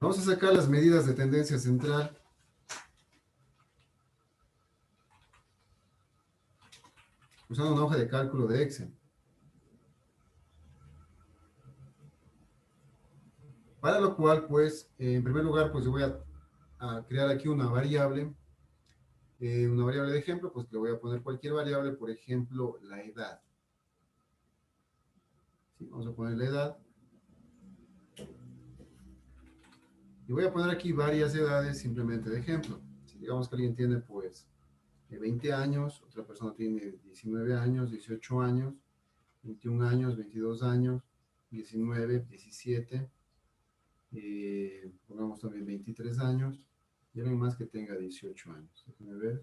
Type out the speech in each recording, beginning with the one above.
Vamos a sacar las medidas de tendencia central. Usando una hoja de cálculo de Excel. Para lo cual, pues, en primer lugar, pues yo voy a crear aquí una variable de ejemplo, pues le voy a poner cualquier variable, por ejemplo, la edad. ¿Sí? Vamos a poner la edad. Y voy a poner aquí varias edades simplemente de ejemplo. Si digamos que alguien tiene, pues, 20 años, otra persona tiene 19 años, 18 años, 21 años, 22 años, 19, 17, pongamos también 23 años, y alguien más que tenga 18 años. Déjenme ver.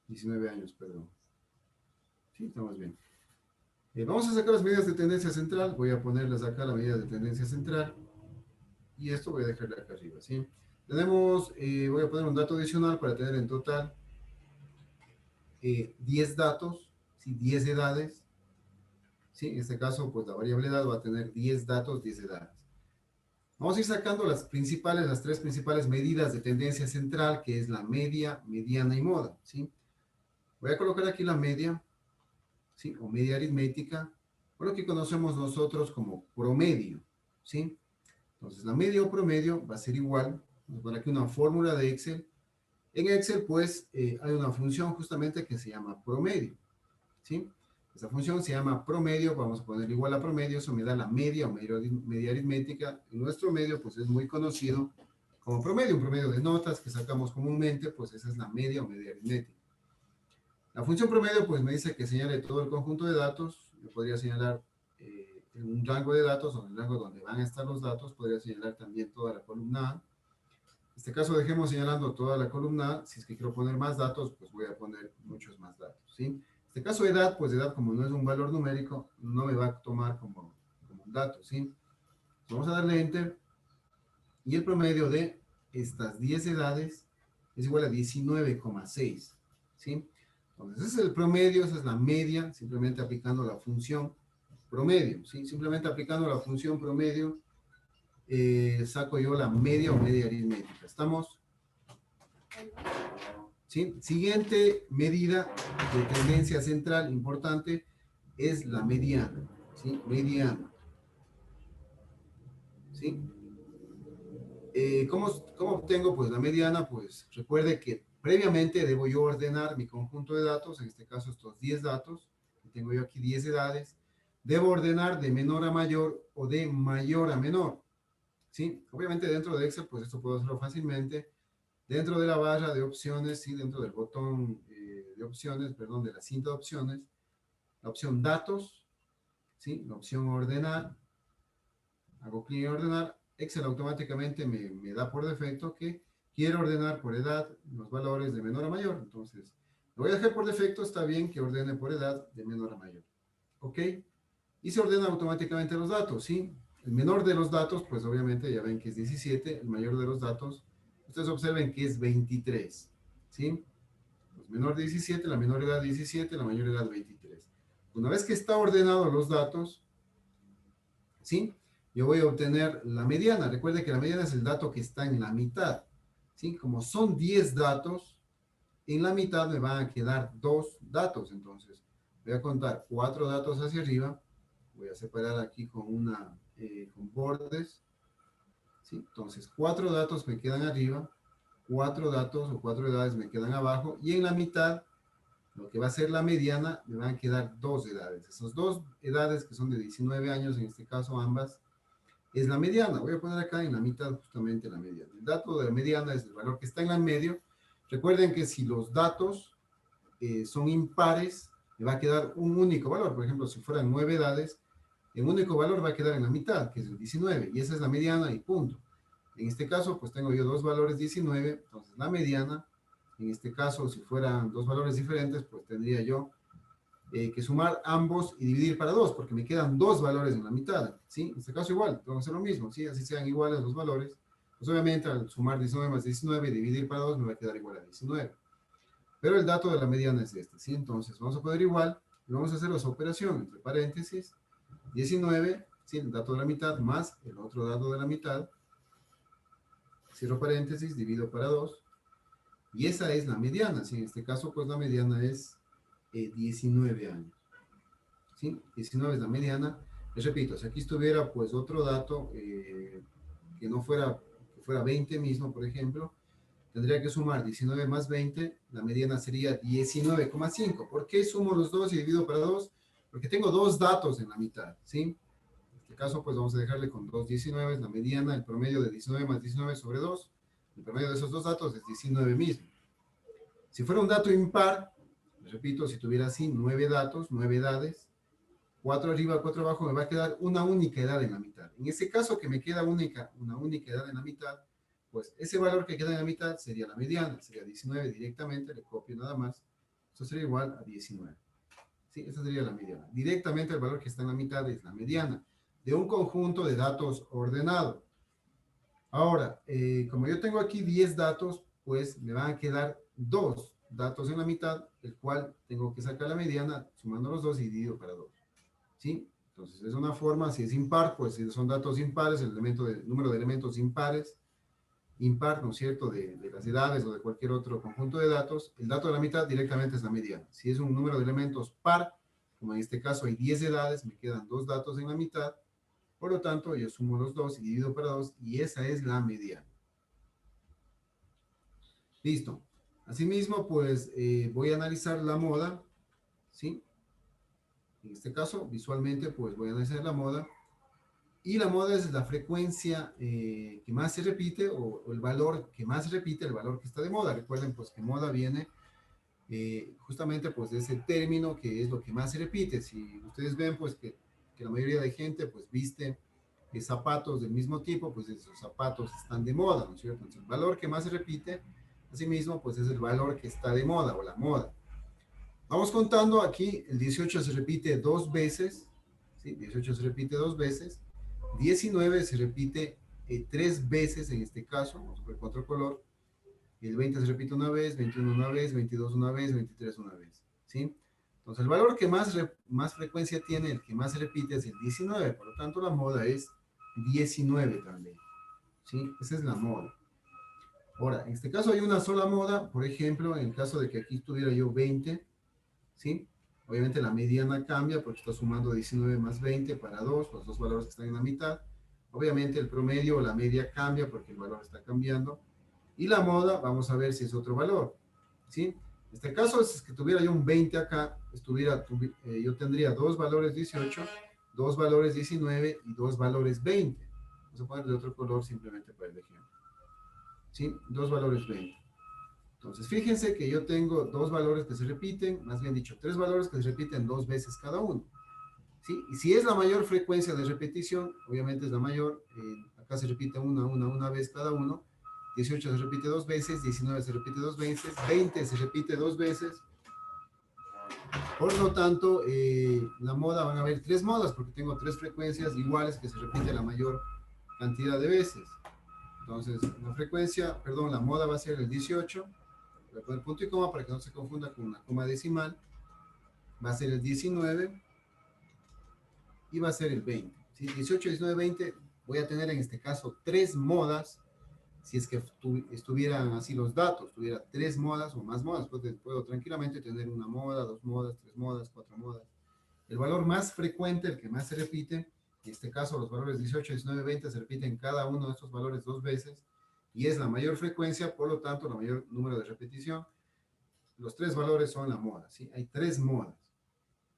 19 años, perdón. Sí, estamos bien. Vamos a sacar las medidas de tendencia central. Voy a ponerles acá la medida de tendencia central. Y esto voy a dejarle acá arriba, ¿sí? Tenemos, voy a poner un dato adicional para tener en total 10 datos, ¿sí? 10 edades. ¿Sí? En este caso, pues la variable edad va a tener 10 datos, 10 edades. Vamos a ir sacando las tres principales medidas de tendencia central, que es la media, mediana y moda, ¿sí? Voy a colocar aquí la media, ¿sí? O media aritmética, o lo que conocemos nosotros como promedio, ¿sí? Entonces, la media o promedio va a ser igual, vamos a poner aquí una fórmula de Excel. En Excel, pues, hay una función justamente que se llama promedio, ¿sí? Esa función se llama promedio, vamos a poner igual a promedio, eso me da la media o media aritmética. En nuestro medio, pues, es muy conocido como promedio, un promedio de notas que sacamos comúnmente, pues, esa es la media o media aritmética. La función promedio, pues, me dice que señale todo el conjunto de datos. Yo podría señalar en un rango de datos, o en el rango donde van a estar los datos, podría señalar también toda la columna A. En este caso, dejemos señalando toda la columna A. Si es que quiero poner más datos, pues voy a poner muchos más datos, ¿sí? En este caso, edad, pues edad, como no es un valor numérico, no me va a tomar como un dato, ¿sí? Vamos a darle Enter. Y el promedio de estas 10 edades es igual a 19,6, ¿sí? Entonces, ese es el promedio, esa es la media, simplemente aplicando la función promedio, ¿sí? Simplemente aplicando la función promedio, saco yo la media o media aritmética. ¿Estamos? ¿Sí? Siguiente medida de tendencia central importante es la mediana, ¿sí? Mediana, ¿sí? ¿Cómo obtengo pues la mediana? Pues recuerde que previamente debo yo ordenar mi conjunto de datos, en este caso estos 10 datos, que tengo yo aquí 10 edades, debo ordenar de menor a mayor o de mayor a menor, ¿sí? Obviamente dentro de Excel pues esto puedo hacerlo fácilmente, dentro de la barra de opciones, ¿sí? Dentro del botón de opciones, perdón, de la cinta de opciones, la opción datos, ¿sí? La opción ordenar, hago clic en ordenar, Excel automáticamente me da por defecto que quiero ordenar por edad los valores de menor a mayor. Entonces, lo voy a dejar por defecto, está bien que ordene por edad de menor a mayor. ¿Ok? Y se ordenan automáticamente los datos, ¿sí? El menor de los datos, pues obviamente ya ven que es 17, el mayor de los datos, ustedes observen que es 23, ¿sí? Pues menor 17, la menor edad 17, la mayor edad 23. Una vez que está ordenado los datos, ¿sí? Yo voy a obtener la mediana. Recuerde que la mediana es el dato que está en la mitad, ¿sí? Como son 10 datos, en la mitad me van a quedar 2 datos. Entonces, voy a contar 4 datos hacia arriba. Voy a separar aquí con bordes, ¿sí? Entonces, 4 datos me quedan arriba, 4 datos o 4 edades me quedan abajo, y en la mitad, lo que va a ser la mediana, me van a quedar 2 edades. Esas 2 edades que son de 19 años, en este caso ambas, es la mediana. Voy a poner acá en la mitad justamente la mediana. El dato de la mediana es el valor que está en el medio. Recuerden que si los datos son impares, me va a quedar un único valor. Por ejemplo, si fueran 9 edades, el único valor va a quedar en la mitad, que es el 19, y esa es la mediana y punto. En este caso, pues tengo yo dos valores 19, entonces la mediana, en este caso, si fueran dos valores diferentes, pues tendría yo que sumar ambos y dividir para 2, porque me quedan dos valores en la mitad, ¿sí? En este caso igual, tengo que hacer lo mismo, ¿sí? Así sean iguales los valores, pues obviamente al sumar 19 más 19 y dividir para 2 me va a quedar igual a 19. Pero el dato de la mediana es este, ¿sí? Entonces vamos a poner igual y vamos a hacer esa operación entre paréntesis, 19, ¿sí? El dato de la mitad más el otro dato de la mitad, cierro paréntesis, divido para 2, y esa es la mediana, ¿sí? En este caso, pues la mediana es 19 años, ¿sí? 19 es la mediana. Les repito, si aquí estuviera pues otro dato que no fuera, que fuera 20 mismo, por ejemplo, tendría que sumar 19 más 20, la mediana sería 19,5. ¿Por qué sumo los dos y divido para 2? Porque tengo dos datos en la mitad, ¿sí? En este caso, pues vamos a dejarle con 2,19, la mediana, el promedio de 19 más 19 sobre 2. El promedio de esos dos datos es 19 mismo. Si fuera un dato impar, les repito, si tuviera así 9 datos, 9 edades, 4 arriba, 4 abajo, me va a quedar una única edad en la mitad. En ese caso que me queda una única edad en la mitad, pues ese valor que queda en la mitad sería la mediana, sería 19 directamente, le copio nada más, esto sería igual a 19. ¿Sí? Esa sería la mediana. Directamente el valor que está en la mitad es la mediana de un conjunto de datos ordenado. Ahora, como yo tengo aquí 10 datos, pues me van a quedar 2 datos en la mitad, el cual tengo que sacar la mediana sumando los dos y dividido para 2. ¿Sí? Entonces es una forma, si es impar, pues si son datos impares, el número de elementos impares, impar, ¿no es cierto?, de las edades o de cualquier otro conjunto de datos, el dato de la mitad directamente es la mediana. Si es un número de elementos par, como en este caso hay 10 edades, me quedan 2 datos en la mitad, por lo tanto yo sumo los dos y divido para 2 y esa es la mediana. Listo. Asimismo, pues voy a analizar la moda, ¿sí? En este caso, visualmente, pues voy a analizar la moda. Y la moda es la frecuencia que más se repite o el valor que más se repite, el valor que está de moda. Recuerden pues que moda viene justamente pues de ese término que es lo que más se repite. Si ustedes ven pues que la mayoría de gente pues viste zapatos del mismo tipo, pues esos zapatos están de moda, ¿no es cierto? Entonces el valor que más se repite, asimismo pues es el valor que está de moda o la moda. Vamos contando aquí, el 18 se repite 2 veces, ¿sí? 18 se repite 2 veces, 19 se repite 3 veces en este caso, vamos a ver con otro color, el 20 se repite una vez, 21 una vez, 22 una vez, 23 una vez, ¿sí? Entonces el valor que más frecuencia tiene, el que más se repite es el 19, por lo tanto la moda es 19 también, ¿sí? Esa es la moda. Ahora, en este caso hay una sola moda, por ejemplo, en el caso de que aquí tuviera yo 20, ¿sí? Obviamente la mediana cambia porque está sumando 19 más 20 para 2, los dos valores que están en la mitad. Obviamente el promedio o la media cambia porque el valor está cambiando. Y la moda, vamos a ver si es otro valor, ¿sí? En este caso, si es que tuviera yo un 20 acá, yo tendría dos valores 18, dos valores 19 y dos valores 20. Vamos a poner de otro color simplemente para el ejemplo, ¿sí? Dos valores 20. Entonces, fíjense que yo tengo dos valores que se repiten, más bien dicho, tres valores que se repiten 2 veces cada uno, ¿sí? Y si es la mayor frecuencia de repetición, obviamente es la mayor, acá se repite una vez cada uno, 18 se repite 2 veces, 19 se repite 2 veces, 20 se repite 2 veces, por lo tanto, la moda van a haber 3 modas, porque tengo 3 frecuencias iguales que se repiten la mayor cantidad de veces. Entonces, la moda va a ser el 18, voy a poner punto y coma para que no se confunda con una coma decimal, va a ser el 19 y va a ser el 20. ¿Sí? 18, 19, 20, voy a tener en este caso 3 modas, si es que estuvieran así los datos, tuviera 3 modas o más modas, pues puedo tranquilamente tener una moda, 2 modas, 3 modas, 4 modas. El valor más frecuente, el que más se repite, en este caso los valores 18, 19, 20 se repiten cada uno de estos valores 2 veces, y es la mayor frecuencia, por lo tanto, la mayor número de repetición. Los 3 valores son la moda, ¿sí? Hay 3 modas,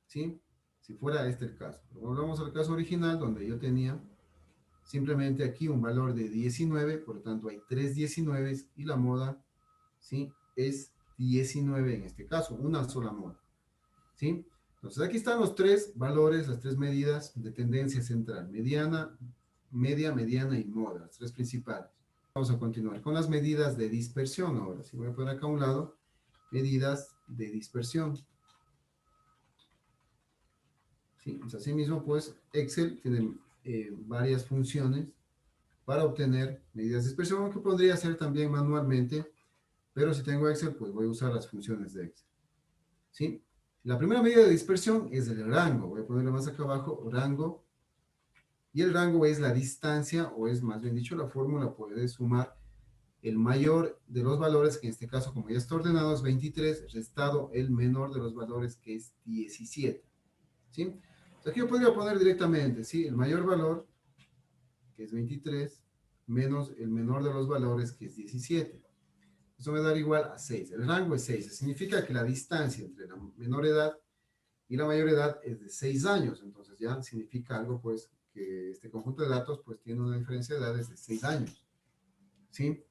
¿sí? Si fuera este el caso. Pero volvamos al caso original, donde yo tenía simplemente aquí un valor de 19, por lo tanto hay 3 19 y la moda, ¿sí? Es 19 en este caso, una sola moda, ¿sí? Entonces aquí están los 3 valores, las 3 medidas de tendencia central, mediana, media, mediana y moda, las 3 principales. Vamos a continuar con las medidas de dispersión ahora. Si voy a poner acá a un lado, medidas de dispersión. ¿Sí? Pues así mismo, pues Excel tiene varias funciones para obtener medidas de dispersión, que podría hacer también manualmente, pero si tengo Excel, pues voy a usar las funciones de Excel. ¿Sí? La primera medida de dispersión es el rango. Voy a ponerlo más acá abajo, rango. Y el rango es la distancia, o es más bien dicho, la fórmula puede sumar el mayor de los valores, que en este caso, como ya está ordenado, es 23, restado el menor de los valores, que es 17. ¿Sí? Entonces aquí yo podría poner directamente, ¿sí? El mayor valor, que es 23, menos el menor de los valores, que es 17. Eso me da igual a 6. El rango es 6. Significa que la distancia entre la menor edad y la mayor edad es de 6 años. Entonces ya significa algo, pues, que este conjunto de datos, pues, tiene una diferencia de edades de 6 años. ¿Sí?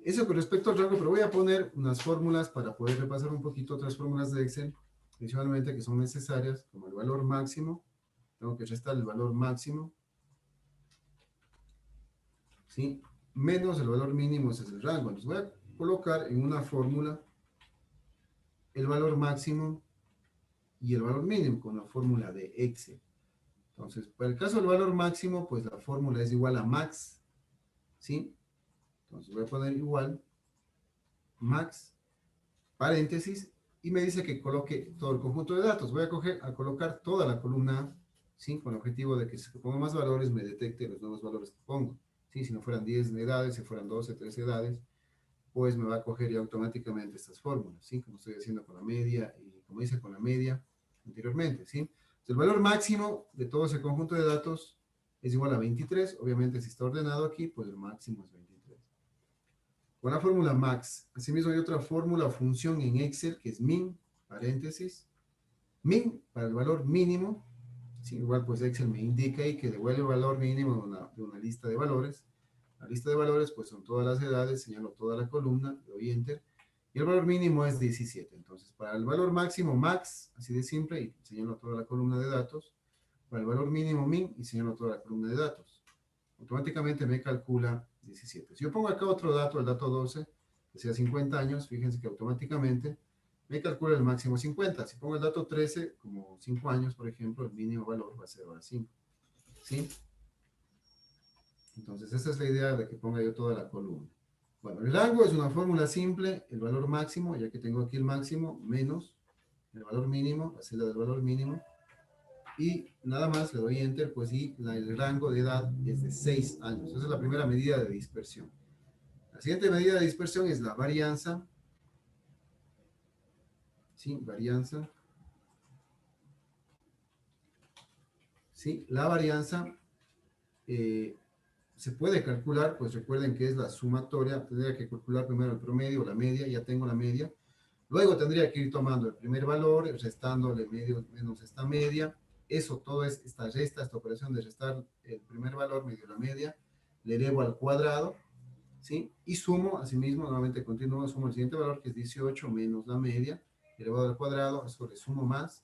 Eso con respecto al rango, pero voy a poner unas fórmulas para poder repasar un poquito otras fórmulas de Excel, principalmente que son necesarias, como el valor máximo. Tengo que restar el valor máximo, ¿sí? Menos el valor mínimo, ese es el rango. Entonces voy a colocar en una fórmula el valor máximo y el valor mínimo con la fórmula de Excel. Entonces, para el caso del valor máximo, pues la fórmula es igual a max, ¿sí? Entonces voy a poner igual max, paréntesis, y me dice que coloque todo el conjunto de datos. Voy a colocar toda la columna A, ¿sí? Con el objetivo de que si pongo más valores, me detecte los nuevos valores que pongo. ¿Sí? Si no fueran 10 edades, si fueran 12, 13 edades, pues me va a coger ya automáticamente estas fórmulas, ¿sí? Como estoy haciendo con la media y como hice con la media anteriormente, ¿sí? Entonces, el valor máximo de todo ese conjunto de datos es igual a 23. Obviamente, si está ordenado aquí, pues el máximo es 23. Con la fórmula max, asimismo hay otra fórmula o función en Excel que es min, paréntesis, min para el valor mínimo, ¿sí? Igual pues Excel me indica ahí que devuelve el valor mínimo de una lista de valores. La lista de valores pues son todas las edades, señalo toda la columna, le doy enter, y el valor mínimo es 17. Entonces, para el valor máximo, max, así de simple, y señalo toda la columna de datos. Para el valor mínimo, min, y señalo toda la columna de datos. Automáticamente me calcula 17. Si yo pongo acá otro dato, el dato 12, que sea 50 años, fíjense que automáticamente me calcula el máximo 50. Si pongo el dato 13, como 5 años, por ejemplo, el mínimo valor va a ser ahora 5. ¿Sí? Entonces, esa es la idea de que ponga yo toda la columna. Bueno, el rango es una fórmula simple, el valor máximo, ya que tengo aquí el máximo, menos el valor mínimo, la celda del valor mínimo, y nada más le doy enter, pues y el rango de edad es de 6 años. Esa es la primera medida de dispersión. La siguiente medida de dispersión es la varianza. ¿Sí? Varianza. ¿Sí? La varianza se puede calcular, pues recuerden que es la sumatoria. Tendría que calcular primero el promedio, la media, ya tengo la media. Luego tendría que ir tomando el primer valor, restándole medio menos esta media. Eso todo es esta resta, esta operación de restar el primer valor medio la media. Le elevo al cuadrado, ¿sí? Y sumo, asimismo, nuevamente continúo, sumo el siguiente valor que es 18 menos la media, elevado al cuadrado, eso le sumo más,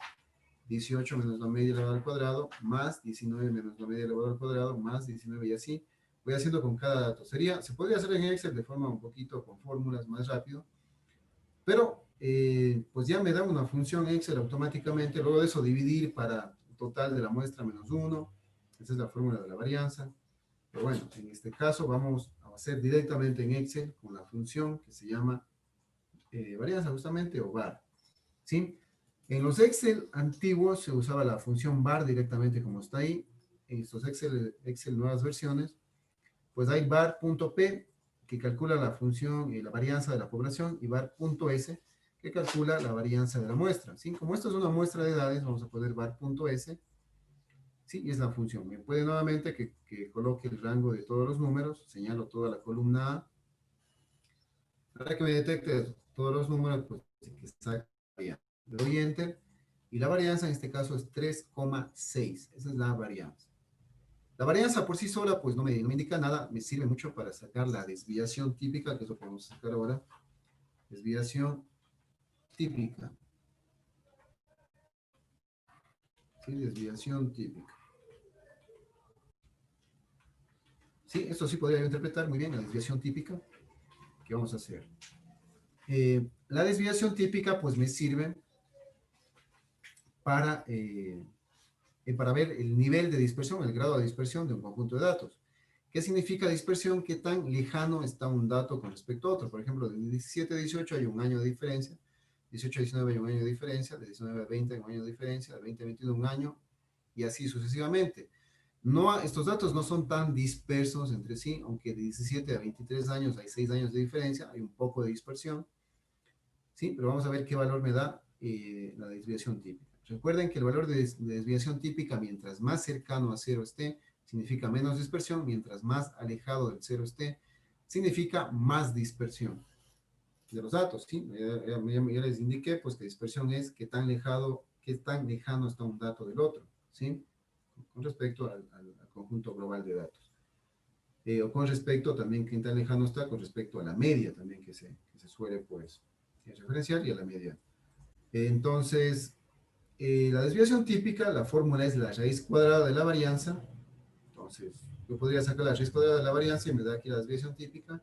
18 menos la media elevado al cuadrado, más 19 menos la media elevado al cuadrado, más 19 y así. Voy haciendo con cada dato. Se podría hacer en Excel de forma un poquito con fórmulas más rápido, pero pues ya me da una función Excel automáticamente. Luego de eso dividir para el total de la muestra menos 1. Esa es la fórmula de la varianza. Pero bueno, en este caso vamos a hacer directamente en Excel con la función que se llama varianza justamente o var. ¿Sí? En los Excel antiguos se usaba la función var directamente como está ahí. En estos Excel nuevas versiones, pues hay var.p que calcula la función y la varianza de la población y var.s que calcula la varianza de la muestra. ¿Sí? Como esto es una muestra de edades, vamos a poner var.s. Sí, y es la función. Me puede nuevamente que coloque el rango de todos los números, señalo toda la columna A, para que me detecte todos los números, pues que saque varianza. Le doy enter, y la varianza en este caso es 3,6. Esa es la varianza. La varianza por sí sola, pues no me indica nada, me sirve mucho para sacar la desviación típica, que es lo que vamos a sacar ahora. Desviación típica. Sí, desviación típica. Sí, esto sí podría yo interpretar muy bien, la desviación típica. ¿Qué vamos a hacer? La desviación típica, pues me sirve para, para ver el nivel de dispersión, el grado de dispersión de un conjunto de datos. ¿Qué significa dispersión? ¿Qué tan lejano está un dato con respecto a otro? Por ejemplo, de 17 a 18 hay un año de diferencia, 18 a 19 hay un año de diferencia, de 19 a 20 hay un año de diferencia, de 20 a 21 un año, y así sucesivamente. No, estos datos no son tan dispersos entre sí, aunque de 17 a 23 años hay 6 años de diferencia, hay un poco de dispersión, ¿sí? Pero vamos a ver qué valor me da la desviación típica. Recuerden que el valor de desviación típica, mientras más cercano a cero esté, significa menos dispersión, mientras más alejado del cero esté, significa más dispersión de los datos, ¿sí? Ya les indiqué, pues, que dispersión es qué tan lejano está un dato del otro, ¿sí? Con respecto al conjunto global de datos. O con respecto también, qué tan lejano está con respecto a la media también que se suele, pues, referenciar y a la media. Entonces, la desviación típica, la fórmula es la raíz cuadrada de la varianza. Entonces, yo podría sacar la raíz cuadrada de la varianza y me da aquí la desviación típica.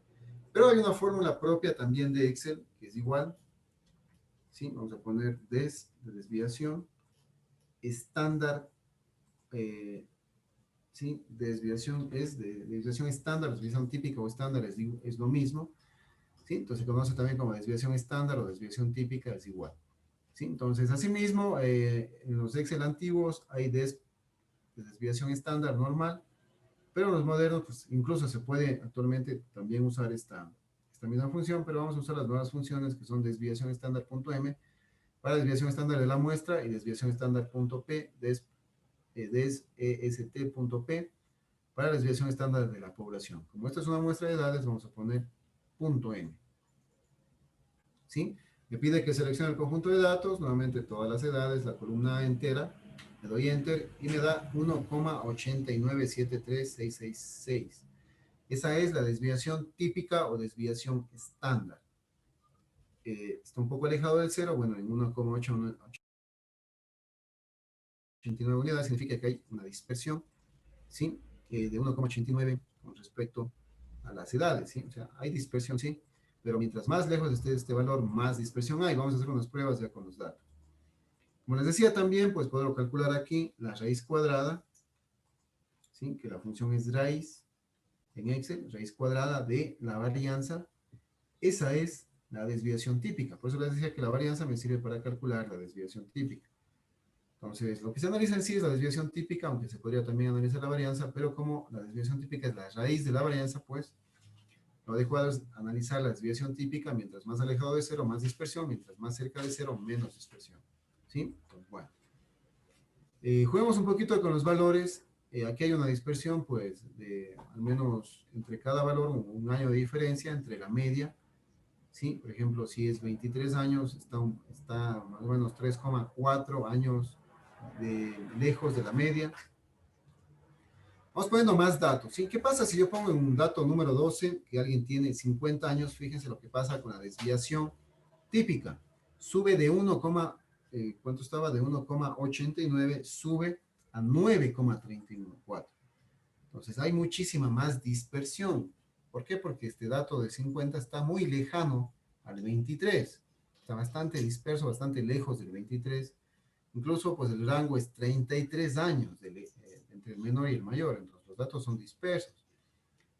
Pero hay una fórmula propia también de Excel, que es igual, ¿sí? Vamos a poner de desviación estándar, ¿sí? Desviación es de desviación estándar, desviación típica o estándar es lo mismo, ¿sí? Entonces se conoce también como desviación estándar o desviación típica, es igual, ¿sí? Entonces, asimismo, en los Excel antiguos hay de desviación estándar normal, pero en los modernos, pues incluso se puede actualmente también usar esta misma función, pero vamos a usar las nuevas funciones que son desviación estándar.m para desviación estándar de la muestra y desviación estándar.p, des.est.p, para desviación estándar de la población. Como esta es una muestra de edades, vamos a poner punto .m, ¿sí? Me pide que seleccione el conjunto de datos, nuevamente todas las edades, la columna entera, le doy enter y me da 1,8973666. Esa es la desviación típica o desviación estándar. Está un poco alejado del cero, bueno, en 1,89 unidades significa que hay una dispersión, ¿sí? De 1,89 con respecto a las edades, ¿sí? O sea, hay dispersión, sí, pero mientras más lejos esté de este valor, más dispersión hay. Vamos a hacer unas pruebas ya con los datos. Como les decía también, pues puedo calcular aquí la raíz cuadrada, ¿sí? Que la función es raíz en Excel, raíz cuadrada de la varianza. Esa es la desviación típica. Por eso les decía que la varianza me sirve para calcular la desviación típica. Entonces, lo que se analiza en sí es la desviación típica, aunque se podría también analizar la varianza, pero como la desviación típica es la raíz de la varianza, pues lo adecuado es analizar la desviación típica, mientras más alejado de cero, más dispersión, mientras más cerca de cero, menos dispersión. ¿Sí? Entonces, bueno. Juguemos un poquito con los valores. Aquí hay una dispersión, pues, de al menos entre cada valor, un año de diferencia entre la media. ¿Sí? Por ejemplo, si es 23 años, está más o menos 3,4 años lejos de la media. Vamos poniendo más datos, ¿sí? ¿Qué pasa si yo pongo en un dato número 12 que alguien tiene 50 años? Fíjense lo que pasa con la desviación típica. Sube de 1, ¿cuánto estaba? De 1,89, sube a 9,314. Entonces hay muchísima más dispersión. ¿Por qué? Porque este dato de 50 está muy lejano al 23. Está bastante disperso, bastante lejos del 23. Incluso, pues el rango es 33 años entre el menor y el mayor. Entonces los datos son dispersos.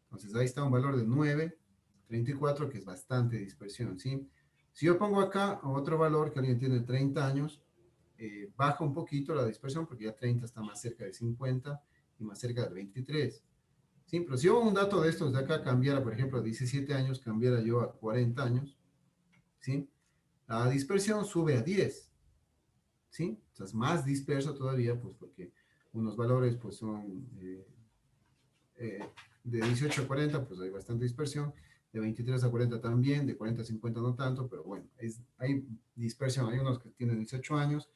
Entonces ahí está un valor de 9,34, que es bastante dispersión, ¿sí? Si yo pongo acá otro valor que alguien tiene 30 años, baja un poquito la dispersión porque ya 30 está más cerca de 50 y más cerca del 23. Sí, pero si yo un dato de estos de acá cambiara, por ejemplo, a 17 años, cambiara yo a 40 años, ¿sí? La dispersión sube a 10, ¿sí? O sea, es más disperso todavía, pues porque unos valores pues son eh, de 18 a 40, pues hay bastante dispersión, de 23 a 40 también, de 40 a 50 no tanto, pero bueno, hay dispersión, hay unos que tienen 18 años,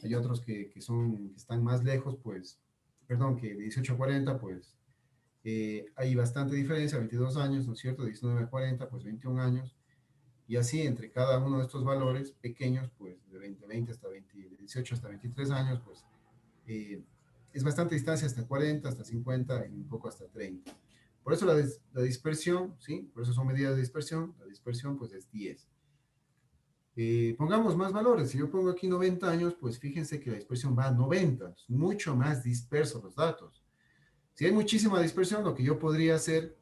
hay otros que están más lejos, pues, perdón, que de 18 a 40, pues, hay bastante diferencia, 22 años, ¿no es cierto? De 19 a 40, pues 21 años, y así entre cada uno de estos valores pequeños, pues de 20 hasta 20, de 18 hasta 23 años, pues eh, es bastante distancia hasta 40, hasta 50 y un poco hasta 30. Por eso la dispersión, ¿sí? Por eso son medidas de dispersión, la dispersión pues es 10. Pongamos más valores, si yo pongo aquí 90 años, pues fíjense que la dispersión va a 90, es mucho más disperso los datos. Si hay muchísima dispersión, lo que yo podría hacer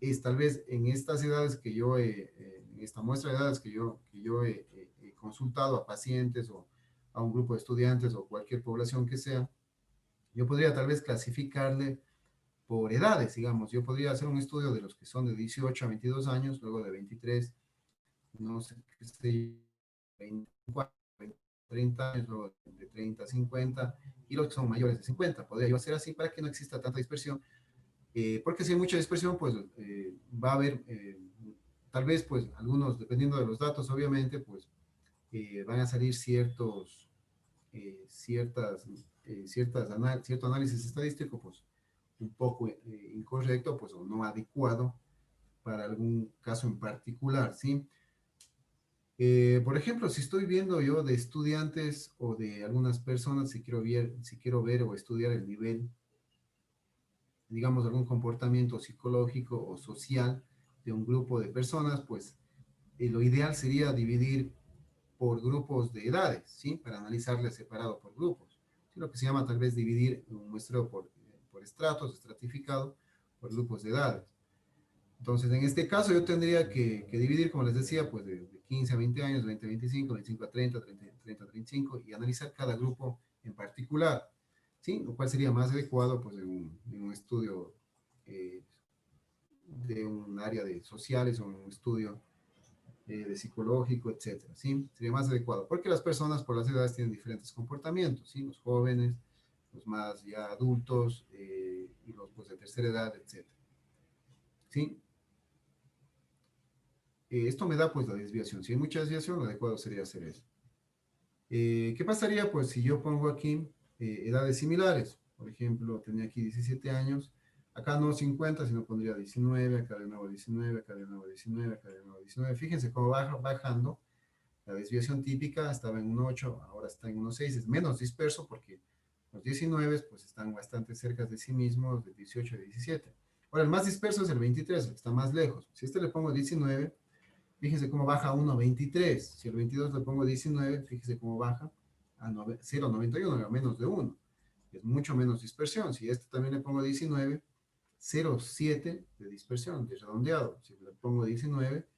es tal vez en estas edades en esta muestra de edades que yo he consultado a pacientes o a un grupo de estudiantes o cualquier población que sea, Yo podría tal vez clasificarle por edades, digamos. Yo podría hacer un estudio de los que son de 18 a 22 años, luego de 23, no sé qué sé, 24, 30 años, luego de 30 a 50, y los que son mayores de 50. Podría yo hacer así para que no exista tanta dispersión, porque si hay mucha dispersión, pues va a haber, tal vez, pues algunos, dependiendo de los datos, obviamente, pues van a salir cierto análisis estadístico, pues un poco incorrecto, pues o no adecuado para algún caso en particular, ¿sí? Por ejemplo, si estoy viendo yo de estudiantes o de algunas personas, si quiero ver o estudiar el nivel, digamos, algún comportamiento psicológico o social de un grupo de personas, pues lo ideal sería dividir por grupos de edades, ¿sí? Para analizarles separado por grupos. ¿Sí? Lo que se llama tal vez dividir un muestreo por estratos, estratificado, por grupos de edades. Entonces, en este caso yo tendría que dividir, como les decía, pues de 15 a 20 años, 20 a 25, 25 a 30, 30 a 35, y analizar cada grupo en particular, ¿sí? Lo cual sería más adecuado, pues, en un estudio eh, de un área de sociales o un estudio de psicológico, etcétera, ¿sí? Sería más adecuado, porque las personas por las edades tienen diferentes comportamientos, ¿sí? Los jóvenes, los más ya adultos, y los pues, de tercera edad, etcétera, ¿sí? Esto me da pues la desviación. Si hay mucha desviación, lo adecuado sería hacer eso. ¿Qué pasaría pues si yo pongo aquí edades similares? Por ejemplo, tenía aquí 17 años, acá no 50, sino pondría 19, acá de nuevo 19, acá de nuevo 19, acá de nuevo 19. Fíjense cómo va bajando. La desviación típica estaba en un 8, ahora está en un 6, es menos disperso porque los 19 pues están bastante cerca de sí mismos, de 18 y 17. Ahora el más disperso es el 23, el que está más lejos. Si a este le pongo 19, fíjense cómo baja a 1,23. Si el 22 le pongo 19, fíjense cómo baja a 0,91, a menos de 1. Es mucho menos dispersión. Si este también le pongo 19, 0,7 de dispersión, de redondeado. Si le pongo 19,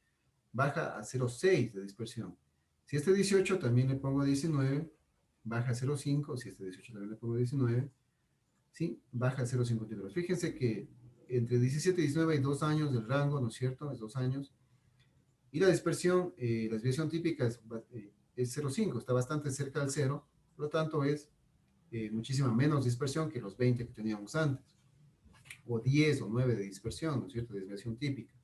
baja a 0,6 de dispersión. Si este 18 también le pongo 19, baja a 0,5. Si este 18 también le pongo 19, ¿sí? Baja a 0,52. Fíjense que entre 17 y 19 hay 2 años del rango, ¿no es cierto? Es 2 años. Y la desviación típica es 0,5, está bastante cerca del cero, por lo tanto es muchísima menos dispersión que los 20 que teníamos antes, o 10 o 9 de dispersión, ¿no es cierto? Desviación típica.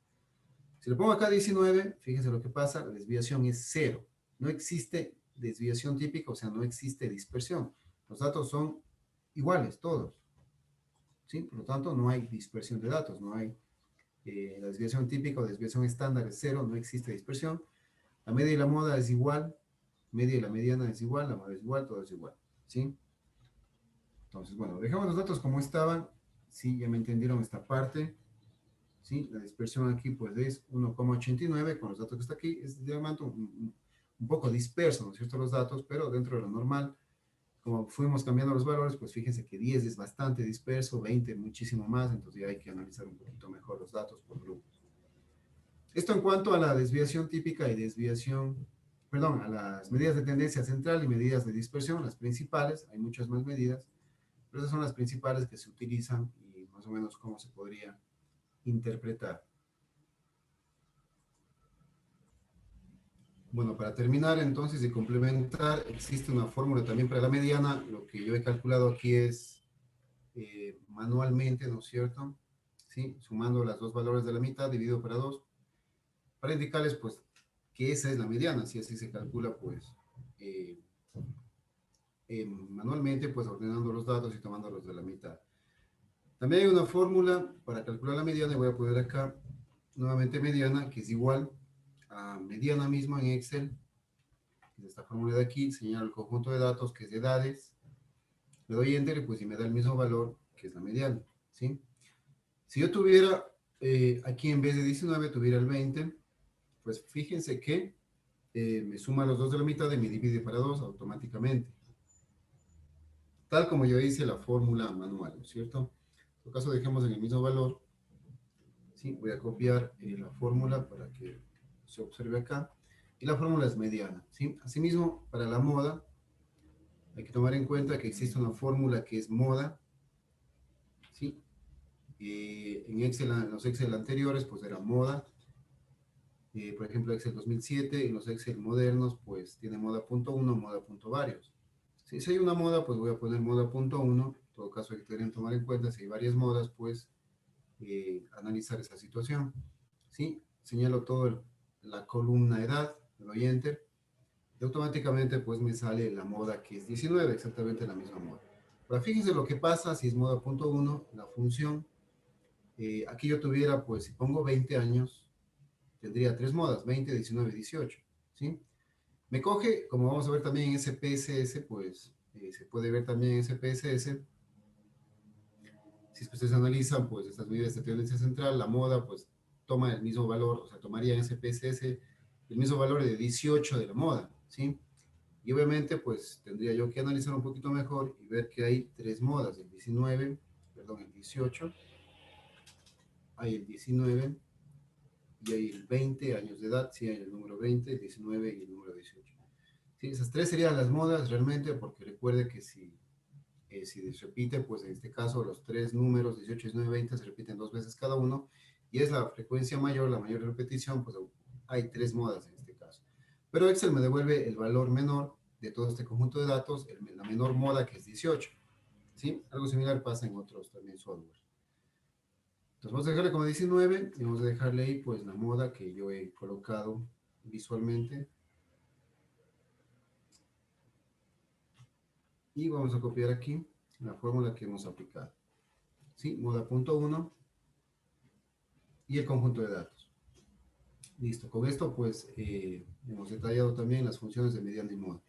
Si le pongo acá 19, fíjense lo que pasa, la desviación es cero. No existe desviación típica, o sea, no existe dispersión. Los datos son iguales, todos. ¿Sí? Por lo tanto, no hay dispersión de datos, no hay la desviación típica o desviación estándar es cero, no existe dispersión. La media y la moda es igual, media y la mediana es igual, la moda es igual, todo es igual, ¿sí? Entonces, bueno, dejamos los datos como estaban, sí, ya me entendieron esta parte, ¿sí? La dispersión aquí, pues, es 1,89, con los datos que está aquí, es de momento un poco disperso, ¿no es cierto?, los datos, pero dentro de lo normal, como fuimos cambiando los valores, pues fíjense que 10 es bastante disperso, 20 muchísimo más, entonces ya hay que analizar un poquito mejor los datos por grupos. Esto en cuanto a la desviación típica y a las medidas de tendencia central y medidas de dispersión, las principales, hay muchas más medidas, pero esas son las principales que se utilizan y más o menos cómo se podría interpretar. Bueno, para terminar entonces y complementar, existe una fórmula también para la mediana. Lo que yo he calculado aquí es manualmente, ¿no es cierto? ¿Sí? Sumando los dos valores de la mitad dividido para 2, para indicarles pues que esa es la mediana. Si así se calcula, pues eh, manualmente, pues ordenando los datos y tomándolos de la mitad. También hay una fórmula para calcular la mediana, y voy a poner acá nuevamente mediana, que es igual a mediana misma en Excel. Esta fórmula de aquí señala el conjunto de datos que es de edades, le doy enter y pues y me da el mismo valor que es la mediana, ¿sí? Si yo tuviera aquí en vez de 19 tuviera el 20, pues fíjense que me suma los dos de la mitad y me divide para 2 automáticamente, tal como yo hice la fórmula manual, ¿no es cierto? En todo caso, dejemos en el mismo valor, ¿sí? Voy a copiar la fórmula para que se observe acá, y la fórmula es mediana, ¿sí? Asimismo, para la moda, hay que tomar en cuenta que existe una fórmula que es moda, En Excel, en los Excel anteriores, pues era moda. Por ejemplo, Excel 2007, en los Excel modernos, pues tiene moda punto uno, moda punto varios. Si hay una moda, pues voy a poner moda punto uno. En todo caso, hay que tener en tomar en cuenta si hay varias modas, pues analizar esa situación. ¿Sí? Señalo todo la columna edad, le doy enter, y automáticamente pues me sale la moda que es 19, exactamente la misma moda. Ahora fíjense lo que pasa si es moda punto uno, la función. Aquí yo tuviera, pues si pongo 20 años, tendría tres modas, 20, 19, 18. ¿Sí? Me coge, como vamos a ver también en SPSS, pues se puede ver también en SPSS. Si ustedes analizan, pues estas medidas de tendencia central, la moda, pues toma el mismo valor, o sea, tomaría en SPSS el mismo valor de 18 de la moda, ¿sí? Y obviamente, pues tendría yo que analizar un poquito mejor y ver que hay tres modas, el 19, perdón, el 18, hay el 19 y hay el 20 años de edad, sí, hay el número 20, el 19 y el número 18. Sí, esas tres serían las modas realmente, porque recuerde que si se repite, pues en este caso los tres números 18, 19, 20 se repiten dos veces cada uno y es la frecuencia mayor, la mayor repetición, pues hay tres modas en este caso. Pero Excel me devuelve el valor menor de todo este conjunto de datos, la menor moda que es 18. ¿Sí? Algo similar pasa en otros también software. Entonces vamos a dejarle como 19 y vamos a dejarle ahí pues la moda que yo he colocado visualmente. Y vamos a copiar aquí la fórmula que hemos aplicado. ¿Sí? Moda punto 1 y el conjunto de datos. Listo, con esto pues hemos detallado también las funciones de mediana y moda.